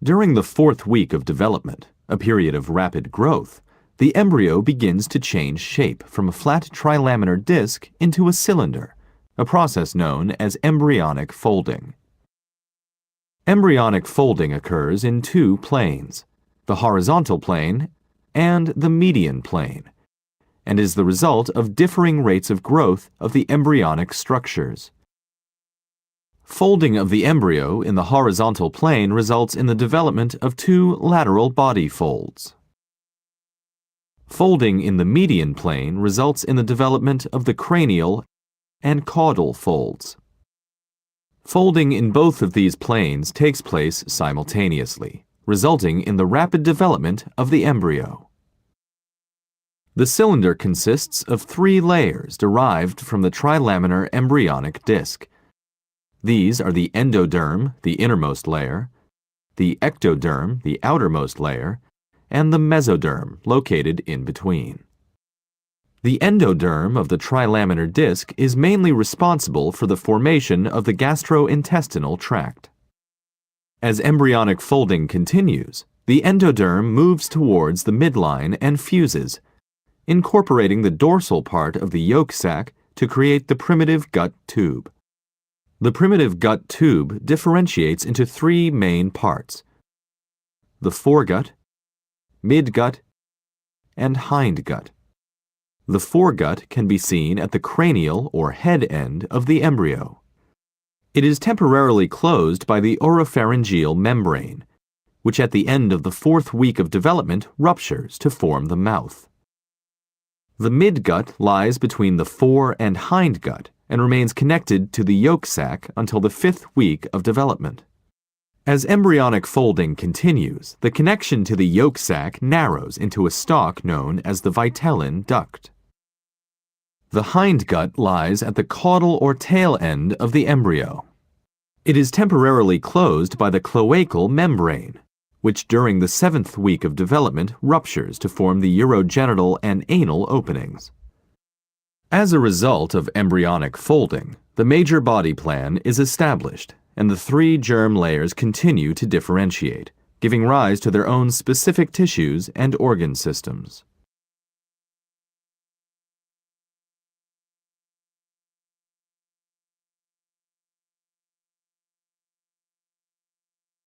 During the fourth week of development, a period of rapid growth, the embryo begins to change shape from a flat trilaminar disc into a cylinder, a process known as embryonic folding. Embryonic folding occurs in two planes, the horizontal plane and the median plane, and is the result of differing rates of growth of the embryonic structures. Folding of the embryo in the horizontal plane results in the development of two lateral body folds. Folding in the median plane results in the development of the cranial and caudal folds. Folding in both of these planes takes place simultaneously, resulting in the rapid development of the embryo. The cylinder consists of three layers derived from the trilaminar embryonic disc. These are the endoderm, the innermost layer, the ectoderm, the outermost layer, and the mesoderm, located in between. The endoderm of the trilaminar disc is mainly responsible for the formation of the gastrointestinal tract. As embryonic folding continues, the endoderm moves towards the midline and fuses, incorporating the dorsal part of the yolk sac to create the primitive gut tube. The primitive gut tube differentiates into three main parts: the foregut, midgut, and hindgut. The foregut can be seen at the cranial or head end of the embryo. It is temporarily closed by the oropharyngeal membrane, which at the end of the fourth week of development ruptures to form the mouth. The midgut lies between the fore and hindgut and remains connected to the yolk sac until the fifth week of development. As embryonic folding continues, the connection to the yolk sac narrows into a stalk known as the vitellin duct. The hindgut lies at the caudal or tail end of the embryo. It is temporarily closed by the cloacal membrane, which during the seventh week of development ruptures to form the urogenital and anal openings. As a result of embryonic folding, the major body plan is established, and the three germ layers continue to differentiate, giving rise to their own specific tissues and organ systems.